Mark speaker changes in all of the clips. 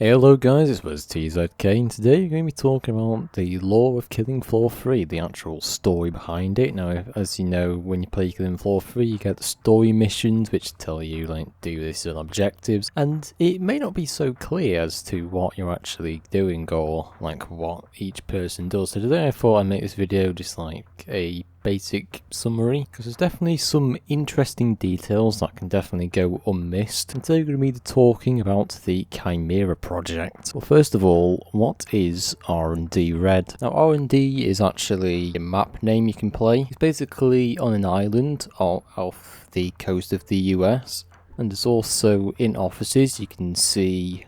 Speaker 1: Hello guys, this was TZK, and today we're going to be talking about the lore of Killing Floor 3, the actual story behind it. Now, as you know, when you play Killing Floor 3, you get the story missions, which tell you, like, do this and objectives, and it may not be so clear as to what you're actually doing, or, like, what each person does. So today I thought I'd make this video just like a basic summary, because there's definitely some interesting details that can definitely go unmissed. And today we're going to be talking about the Chimera project. Well, first of all, what is R&D Red? Now, R&D is actually a map name you can play. It's basically on an island off the coast of the US, and there's also in offices you can see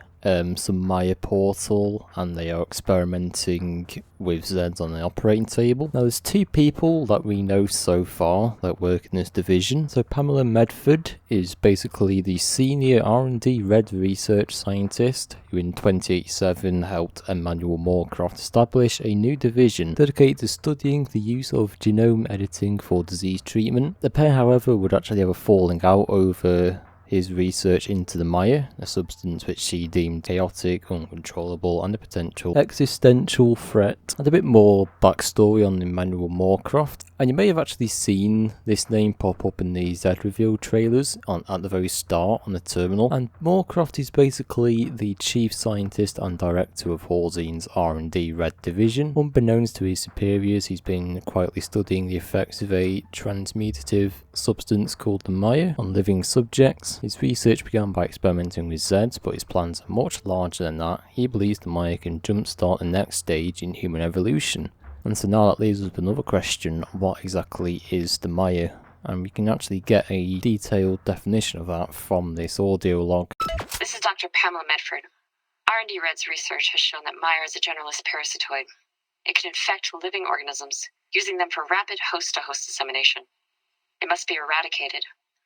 Speaker 1: some Maya portal, and they are experimenting with Zeds on the operating table. Now, there's two people that we know so far that work in this division. So Pamela Medford is basically the senior R&D Red research scientist who in 2087 helped Emmanuel Moorcroft establish a new division dedicated to studying the use of genome editing for disease treatment. The pair, however, would actually have a falling out over his research into the Maya, a substance which she deemed chaotic, uncontrollable, and a potential existential threat. And a bit more backstory on Emmanuel Moorcroft. And you may have actually seen this name pop up in the Z reveal trailers at the very start on the terminal. And Moorcroft is basically the chief scientist and director of Halzine's R&D Red division. Unbeknownst to his superiors, he's been quietly studying the effects of a transmutative substance called the Maya on living subjects. His research began by experimenting with Zeds, but his plans are much larger than that. He believes the Maya can jumpstart the next stage in human evolution. And so now that leaves us with another question: what exactly is the Maya? And we can actually get a detailed definition of that from this audio log.
Speaker 2: This is Dr. Pamela Medford. R&D Red's research has shown that Maya is a generalist parasitoid. It can infect living organisms, using them for rapid host-to-host dissemination. It must be eradicated,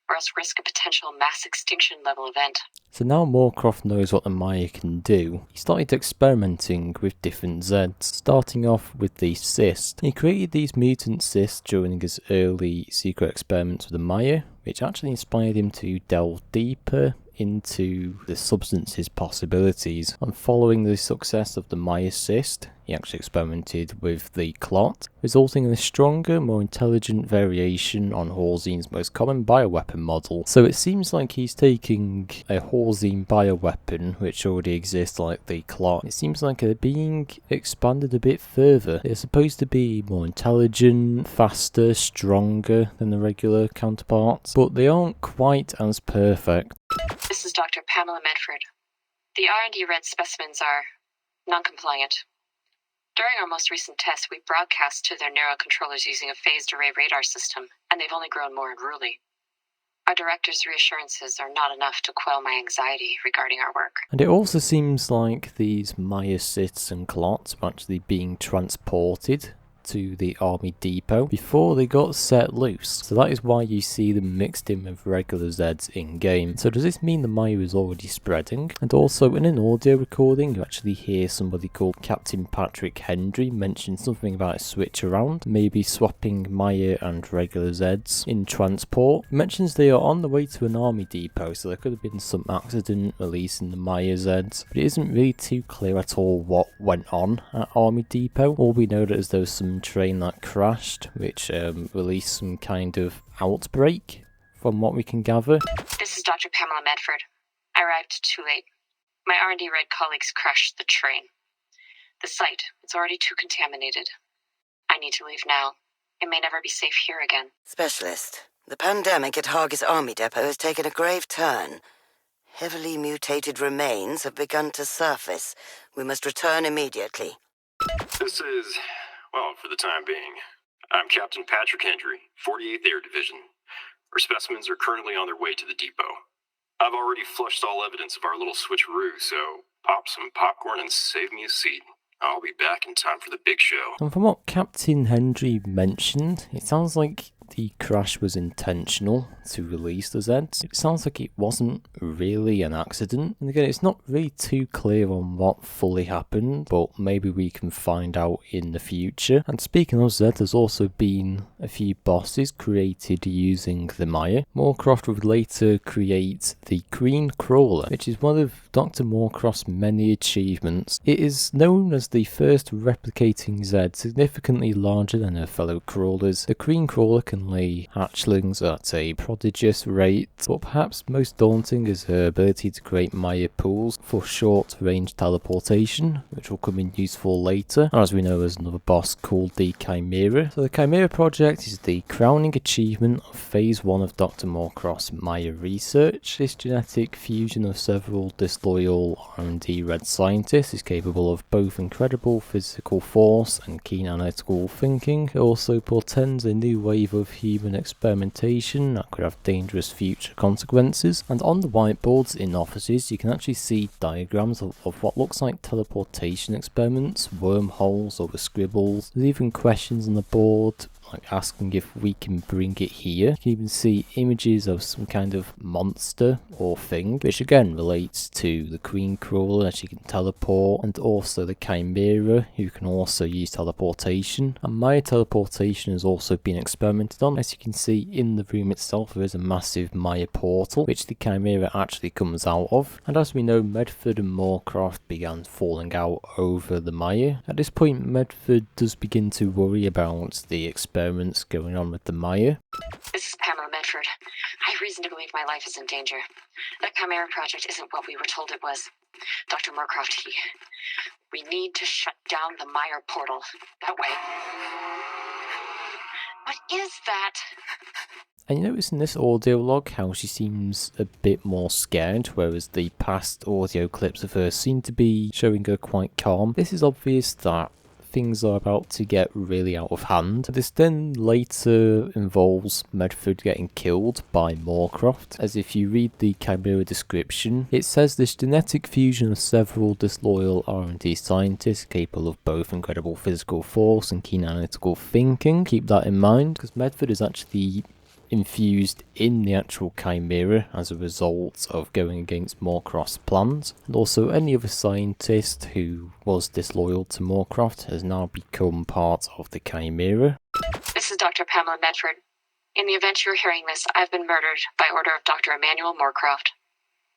Speaker 2: or else risk a potential mass extinction level event.
Speaker 1: So now Moorcroft knows what the Maya can do, he started experimenting with different Zeds, starting off with the cyst. He created these mutant cysts during his early secret experiments with the Maya, which actually inspired him to delve deeper into the substance's possibilities. And following the success of the Maya cyst, he actually experimented with the clot, resulting in a stronger, more intelligent variation on Halzine's most common bioweapon model. So it seems like he's taking a Halzine bioweapon, which already exists, like the clot. It seems like they're being expanded a bit further. They're supposed to be more intelligent, faster, stronger than the regular counterparts, but they aren't quite as perfect.
Speaker 2: This is Dr. Pamela Medford. The R&D Red specimens are non-compliant. During our most recent tests, we broadcast to their neurocontrollers using a phased array radar system, and they've only grown more unruly. Our director's reassurances are not enough to quell my anxiety regarding our work.
Speaker 1: And it also seems like these Maya cysts and clots are actually being transported to the army depot before they got set loose. So that is why you see them mixed in with regular Zeds in game. So does this mean the Maya is already spreading? And also in an audio recording you actually hear somebody called Captain Patrick Hendry mention something about a switch around, maybe swapping Maya and regular Zeds in transport. It mentions they are on the way to an army depot, so there could have been some accident releasing the Maya Zeds, but it isn't really too clear at all what went on at army depot. All we know is there was some train that crashed, which released some kind of outbreak, from what we can gather.
Speaker 2: This is Dr. Pamela Medford. I arrived too late. My R&D Red colleagues crashed the train. The site, it's already too contaminated. I need to leave now. It may never be safe here again.
Speaker 3: Specialist, the pandemic at Hargis Army Depot has taken a grave turn. Heavily mutated remains have begun to surface. We must return immediately.
Speaker 4: This is, well, for the time being. I'm Captain Patrick Hendry, 48th Air Division. Our specimens are currently on their way to the depot. I've already flushed all evidence of our little switcheroo, so pop some popcorn and save me a seat. I'll be back in time for the big show.
Speaker 1: And from what Captain Hendry mentioned, it sounds like the crash was intentional to release the Zeds. It sounds like it wasn't really an accident. And again, it's not really too clear on what fully happened, but maybe we can find out in the future. And speaking of Zed, there's also been a few bosses created using the Maya. Moorcroft would later create the Queen Crawler, which is one of Dr. Moorcroft's many achievements. It is known as the first replicating Zed, significantly larger than her fellow crawlers. The Queen Crawler can lay hatchlings at a prodigious rate, but perhaps most daunting is her ability to create Maya pools for short-range teleportation, which will come in useful later. As we know, there's another boss called the Chimera. So the Chimera project is the crowning achievement of Phase 1 of Dr. Moorcroft's Maya research. This genetic fusion of several disloyal R&D red scientists is capable of both incredible physical force and keen analytical thinking. It also portends a new wave of human experimentation that could have dangerous future consequences. And on the whiteboards in offices, you can actually see diagrams of what looks like teleportation experiments, wormholes over scribbles. There's even questions on the board like asking if we can bring it here. You can even see images of some kind of monster or thing, which again relates to the Queen Crawler, that she can teleport, and also the Chimera, who can also use teleportation. And Maya teleportation has also been experimented on. As you can see in the room itself, there is a massive Maya portal, which the Chimera actually comes out of. And as we know, Medford and Moorcroft began falling out over the Maya. At this point, Medford does begin to worry about the experiments going on with the Maya.
Speaker 2: This is Pamela Medford. I have reason to believe my life is in danger. The Chimera project isn't what we were told it was. Dr. Moorcroft, we need to shut down the Maya portal. That way. What is that?
Speaker 1: And you notice in this audio log how she seems a bit more scared, whereas the past audio clips of her seem to be showing her quite calm. This is obvious that things are about to get really out of hand. This then later involves Medford getting killed by Moorcroft, as if you read the Chimera description, it says this genetic fusion of several disloyal R&D scientists capable of both incredible physical force and keen analytical thinking. Keep that in mind, because Medford is actually infused in the actual Chimera as a result of going against Moorcroft's plans, and also any other scientist who was disloyal to Moorcroft has now become part of the Chimera.
Speaker 2: This is Dr. Pamela Medford. In the event you're hearing this, I've been murdered by order of Dr. Emmanuel Moorcroft.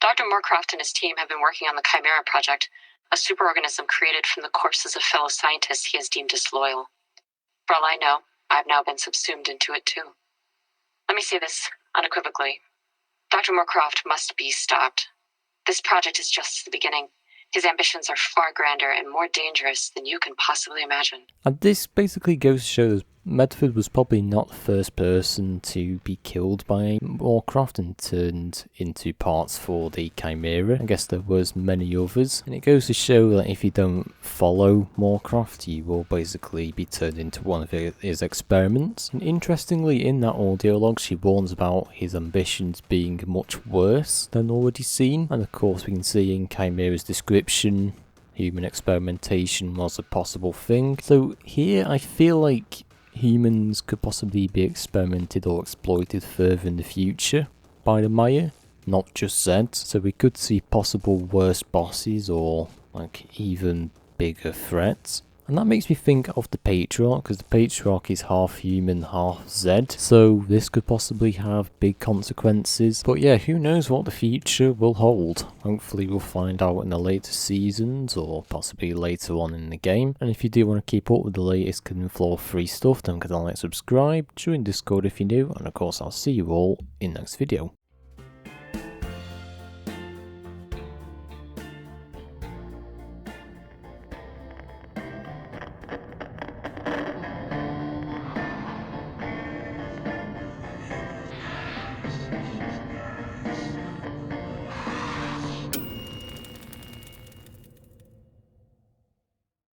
Speaker 2: Dr. Moorcroft and his team have been working on the Chimera project, a superorganism created from the corpses of fellow scientists he has deemed disloyal. For all I know, I've now been subsumed into it too. Let me say this unequivocally. Dr. Moorcroft must be stopped. This project is just the beginning. His ambitions are far grander and more dangerous than you can possibly imagine.
Speaker 1: And this basically goes to show that Medford was probably not the first person to be killed by Moorcroft and turned into parts for the Chimera. I guess there was many others. And it goes to show that if you don't follow Moorcroft, you will basically be turned into one of his experiments. And interestingly, in that audio log, she warns about his ambitions being much worse than already seen. And of course, we can see in Chimera's description, human experimentation was a possible thing. So here, I feel like humans could possibly be experimented or exploited further in the future by the Maya, not just Zed. So we could see possible worse bosses or like even bigger threats. And that makes me think of the Patriarch, because the Patriarch is half human, half Zed, so this could possibly have big consequences. But yeah, who knows what the future will hold. Hopefully we'll find out in the later seasons, or possibly later on in the game. And if you do want to keep up with the latest Killing Floor 3 stuff, don't forget to like, subscribe, join Discord if you're new, and of course I'll see you all in the next video.